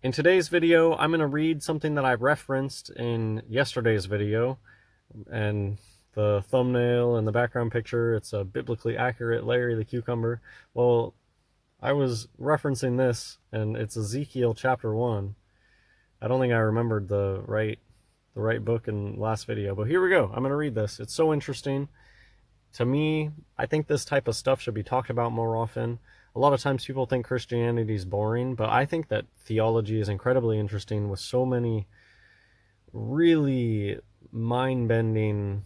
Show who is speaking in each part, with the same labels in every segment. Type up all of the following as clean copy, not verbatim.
Speaker 1: In today's video, I'm going to read something that I referenced in yesterday's video, and the thumbnail and the background picture, it's a biblically accurate Larry the Cucumber. Well, I was referencing this, and it's Ezekiel chapter 1. I don't think I remembered the right book in last video, but here we go. I'm going to read this. It's so interesting. To me, I think this type of stuff should be talked about more often. A lot of times people think Christianity is boring, but I think that theology is incredibly interesting with so many really mind-bending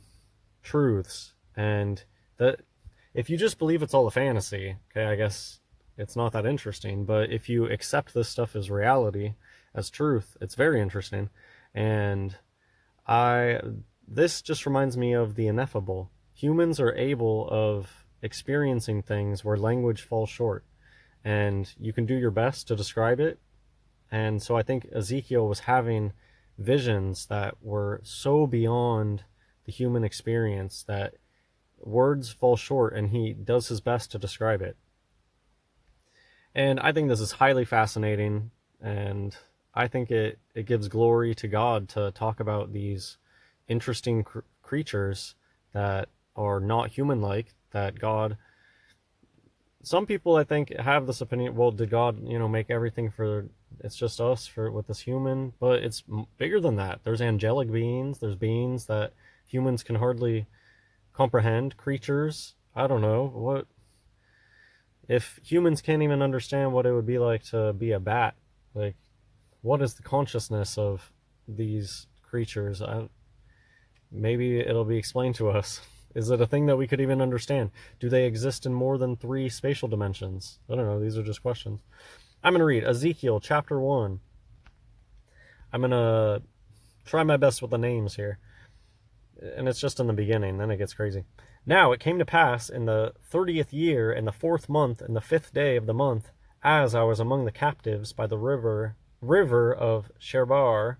Speaker 1: truths. And that if you just believe it's all a fantasy, okay, I guess it's not that interesting. But if you accept this stuff as reality, as truth, it's very interesting. And this just reminds me of the ineffable. Humans are able of experiencing things where language falls short, and you can do your best to describe it. And so I think Ezekiel was having visions that were so beyond the human experience that words fall short, and he does his best to describe it. And I think this is highly fascinating, and I think it gives glory to God to talk about these interesting creatures that are not human-like, that God... Some people, I think, have this opinion, well, did God, make everything for... It's just us with this human? But it's bigger than that. There's angelic beings. There's beings that humans can hardly comprehend. Creatures. I don't know. What... If humans can't even understand what it would be like to be a bat, like, what is the consciousness of these creatures? Maybe it'll be explained to us. Is it a thing that we could even understand? Do they exist in more than 3 spatial dimensions? I don't know. These are just questions. I'm going to read Ezekiel chapter 1. I'm going to try my best with the names here. And it's just in the beginning, then it gets crazy. Now it came to pass in the 30th year, in the 4th month, in the 5th day of the month, as I was among the captives by the river of Shabar,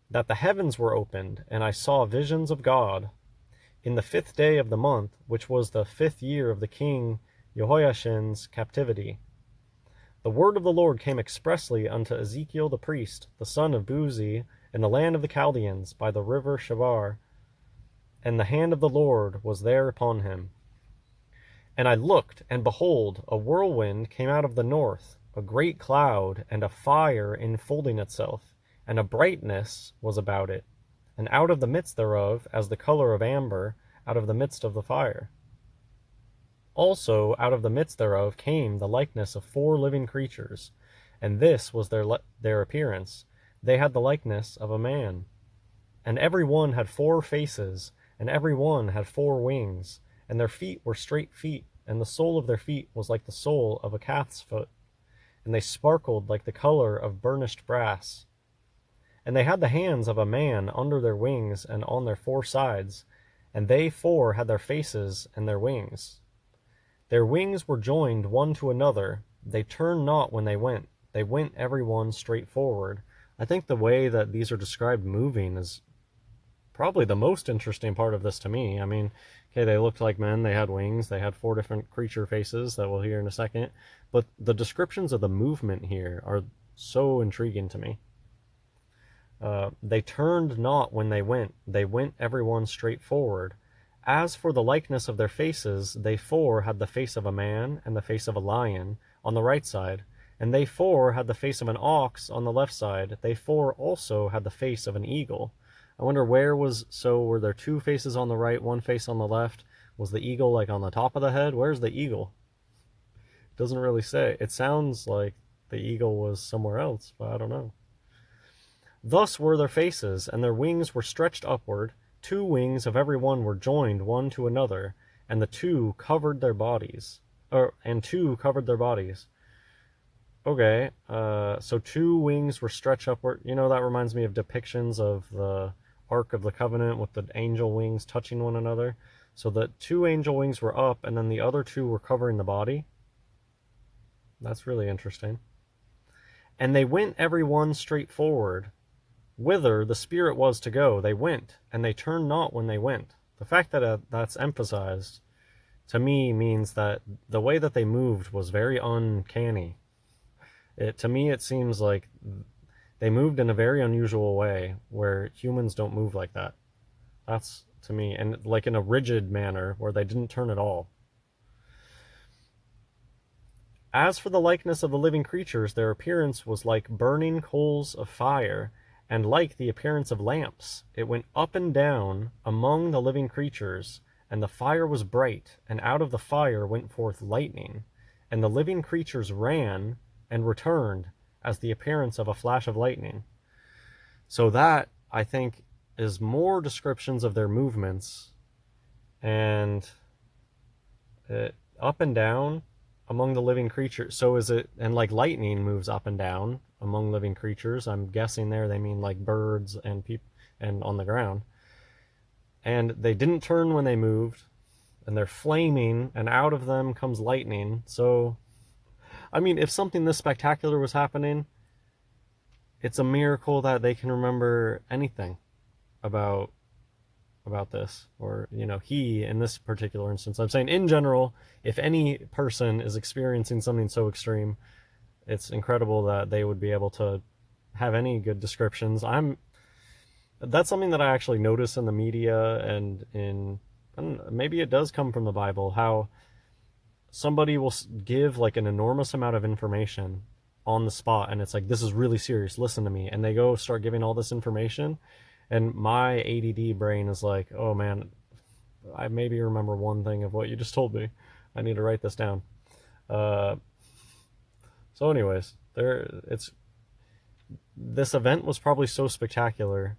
Speaker 1: that the heavens were opened, and I saw visions of God. In the 5th day of the month, which was the 5th year of the king Jehoiachin's captivity, the word of the Lord came expressly unto Ezekiel the priest, the son of Buzi, in the land of the Chaldeans, by the river Shabar, and the hand of the Lord was there upon him. And I looked, and behold, a whirlwind came out of the north, a great cloud, and a fire enfolding itself, and a brightness was about it, and out of the midst thereof, as the color of amber, out of the midst of the fire. Also out of the midst thereof came the likeness of 4 living creatures, and this was their appearance. They had the likeness of a man. And every one had 4 faces, and every one had 4 wings, and their feet were straight feet, and the sole of their feet was like the sole of a calf's foot, and they sparkled like the color of burnished brass. And they had the hands of a man under their wings and on their 4 sides, and they 4 had their faces and their wings. Their wings were joined one to another. They turned not when they went every one straight forward. I think the way that these are described moving is probably the most interesting part of this to me. I mean, okay, they looked like men, they had wings, they had 4 different creature faces that we'll hear in a second, but the descriptions of the movement here are so intriguing to me. They turned not when they went every one straight forward. As for the likeness of their faces, they 4 had the face of a man and the face of a lion on the right side, and they 4 had the face of an ox on the left side. They 4 also had the face of an eagle. I wonder were there 2 faces on the right, 1 face on the left? Was the eagle like on the top of the head? Where's the eagle? It doesn't really say. It sounds like the eagle was somewhere else, but I don't know. Thus were their faces, and their wings were stretched upward. 2 wings of every one were joined one to another, and the 2 covered their bodies. Okay, so 2 wings were stretched upward. That reminds me of depictions of the Ark of the Covenant with the angel wings touching one another. So the 2 angel wings were up, and then the other 2 were covering the body. That's really interesting. And they went every one straight forward. Whither the Spirit was to go, they went, and they turned not when they went. The fact that that's emphasized, to me, means that the way that they moved was very uncanny. To me, it seems like they moved in a very unusual way where humans don't move like that. That's to me, and like in a rigid manner where they didn't turn at all. As for the likeness of the living creatures, their appearance was like burning coals of fire, and like the appearance of lamps. It went up and down among the living creatures, and the fire was bright, and out of the fire went forth lightning, and the living creatures ran and returned as the appearance of a flash of lightning. So that, I think, is more descriptions of their movements, and up and down among the living creatures. So is it, and like lightning moves up and down among living creatures. I'm guessing there they mean like birds and people and on the ground. And they didn't turn when they moved, and they're flaming, and out of them comes lightning. So, I mean, if something this spectacular was happening, it's a miracle that they can remember anything about this, or he in this particular instance. I'm saying in general, if any person is experiencing something so extreme, it's incredible that they would be able to have any good descriptions. That's something that I actually notice in the media, and I don't know, maybe it does come from the Bible, how somebody will give like an enormous amount of information on the spot, and it's like, this is really serious, listen to me, and they go start giving all this information, and my ADD brain is like, oh man, I maybe remember one thing of what you just told me. I need to write this down. So anyways, this event was probably so spectacular,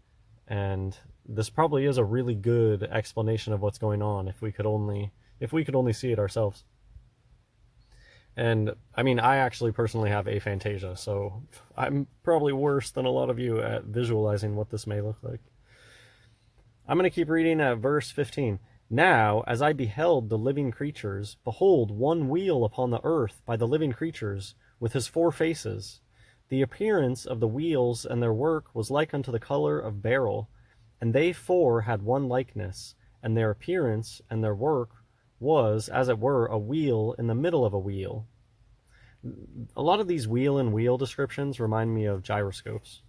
Speaker 1: and this probably is a really good explanation of what's going on if we could only see it ourselves. And I mean, I actually personally have aphantasia, so I'm probably worse than a lot of you at visualizing what this may look like. I'm going to keep reading at verse 15. Now, as I beheld the living creatures, behold, one wheel upon the earth by the living creatures, with his 4 faces. The appearance of the wheels and their work was like unto the color of beryl, and they 4 had one likeness, and their appearance and their work was, as it were, a wheel in the middle of a wheel. A lot of these wheel and wheel descriptions remind me of gyroscopes,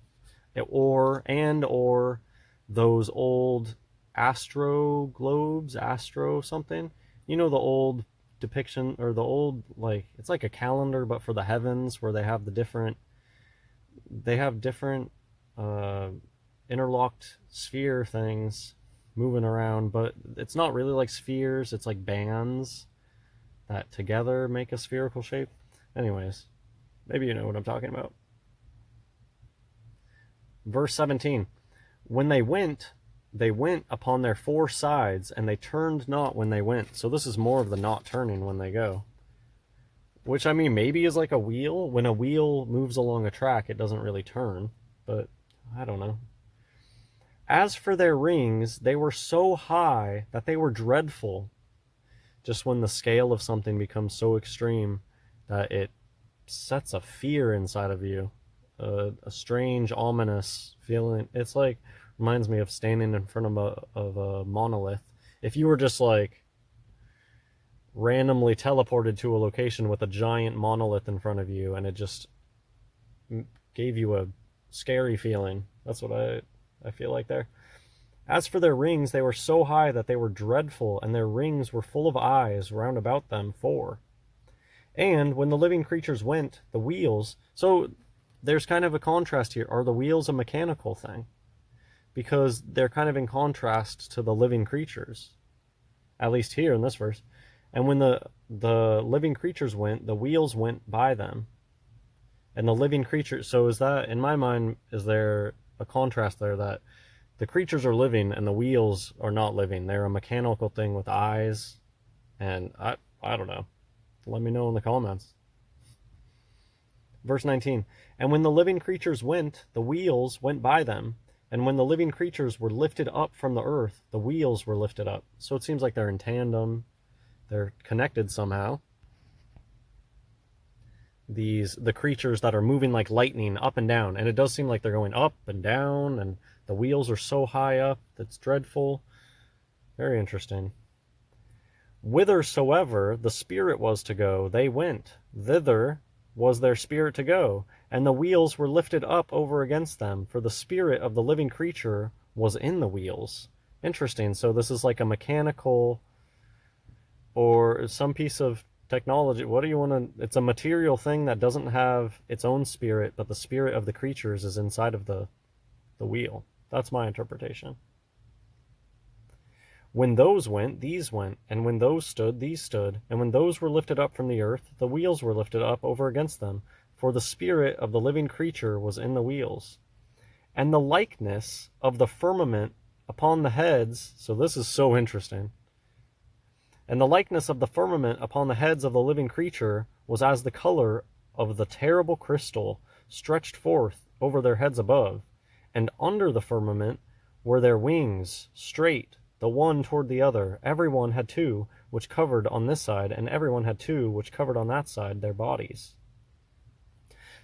Speaker 1: or those old astro globes, astro something. The old depiction, or the old, like, it's like a calendar but for the heavens, where they have different interlocked sphere things moving around, but it's not really like spheres, it's like bands that together make a spherical shape. Anyways, maybe you know what I'm talking about. Verse 17. When they went upon their 4 sides, and they turned not when they went. So this is more of the not turning when they go, which, I mean, maybe is like a wheel. When a wheel moves along a track, it doesn't really turn, but I don't know. As for their rings, they were so high that they were dreadful. Just when the scale of something becomes so extreme that it sets a fear inside of you, a strange, ominous feeling. It's like, reminds me of standing in front of a monolith. If you were just like randomly teleported to a location with a giant monolith in front of you, and it just gave you a scary feeling, that's what I feel like there. As for their rings, they were so high that they were dreadful, and their rings were full of eyes round about them 4. And when the living creatures went, the wheels... So there's kind of a contrast here. Are the wheels a mechanical thing? Because they're kind of in contrast to the living creatures, at least here in this verse. And when the living creatures went, the wheels went by them. And the living creatures... So is that, in my mind, is there a contrast there that the creatures are living and the wheels are not living? They're a mechanical thing with eyes, and I don't know. Let me know in the comments. Verse 19. And when the living creatures went, the wheels went by them. And when the living creatures were lifted up from the earth, the wheels were lifted up. So it seems like they're in tandem. They're connected somehow. The creatures that are moving like lightning up and down. And it does seem like they're going up and down, and the wheels are so high up that's dreadful. Very interesting. Whithersoever the Spirit was to go, they went. Thither was their spirit to go, and the wheels were lifted up over against them, for the spirit of the living creature was in the wheels. Interesting. So this is like a mechanical or some piece of technology. What do you want to... It's a material thing that doesn't have its own spirit, but the spirit of the creatures is inside of the wheel. That's my interpretation. When those went, these went, and when those stood, these stood, and when those were lifted up from the earth, the wheels were lifted up over against them, for the spirit of the living creature was in the wheels. And the likeness of the firmament upon the heads... So this is so interesting. And the likeness of the firmament upon the heads of the living creature was as the color of the terrible crystal stretched forth over their heads above. And under the firmament were their wings, straight, the one toward the other. Everyone had two, which covered on this side, and everyone had two, which covered on that side, their bodies.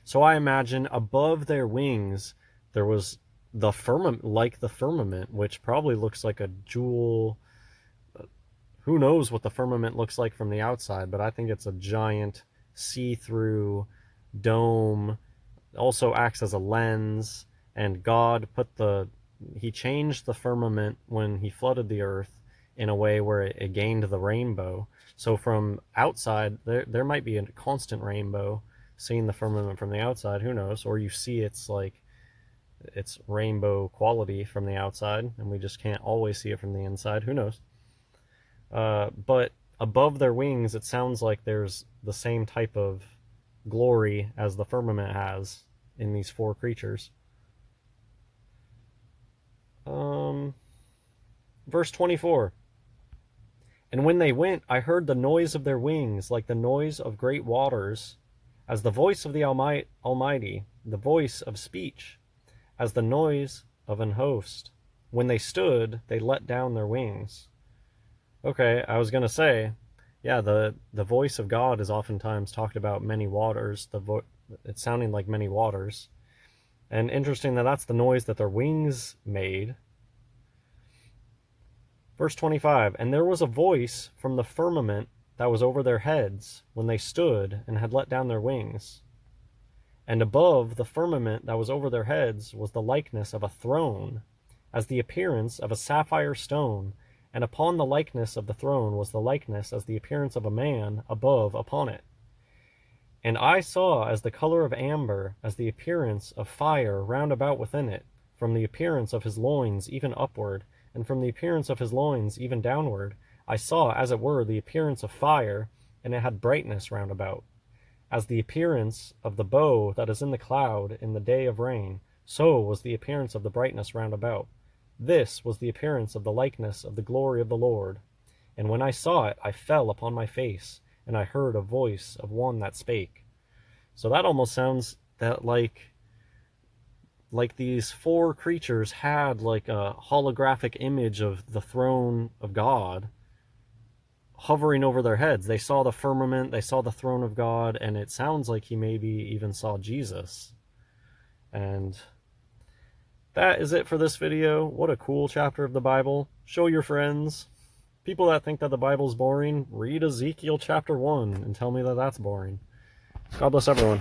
Speaker 1: So I imagine above their wings, there was the firmament, like the firmament, which probably looks like a jewel. Who knows what the firmament looks like from the outside, but I think it's a giant see-through dome. Also acts as a lens, and God he changed the firmament when he flooded the earth in a way where it gained the rainbow. So from outside, there might be a constant rainbow. Seeing the firmament from the outside, who knows? Or you see its rainbow quality from the outside, and we just can't always see it from the inside. Who knows? But above their wings, it sounds like there's the same type of glory as the firmament has in these four creatures. Verse 24. And when they went, I heard the noise of their wings, like the noise of great waters, as the voice of the Almighty, the voice of speech, as the noise of an host. When they stood, they let down their wings. Okay, I was going to say, yeah, the voice of God is oftentimes talked about many waters. It's sounding like many waters. And interesting that that's the noise that their wings made. Verse 25, and there was a voice from the firmament that was over their heads when they stood and had let down their wings. And above the firmament that was over their heads was the likeness of a throne, as the appearance of a sapphire stone, and upon the likeness of the throne was the likeness as the appearance of a man above upon it. And I saw as the color of amber, as the appearance of fire round about within it, from the appearance of his loins even upward, and from the appearance of his loins even downward. I saw, as it were, the appearance of fire, and it had brightness round about. As the appearance of the bow that is in the cloud in the day of rain, so was the appearance of the brightness round about. This was the appearance of the likeness of the glory of the Lord. And when I saw it, I fell upon my face, and I heard a voice of one that spake. So that almost sounds that like these four creatures had like a holographic image of the throne of God hovering over their heads. They saw the firmament, they saw the throne of God, and it sounds like he maybe even saw Jesus. And that is it for this video. What a cool chapter of the Bible. Show your friends. People that think that the Bible's boring, read Ezekiel chapter 1 and tell me that that's boring. God bless everyone.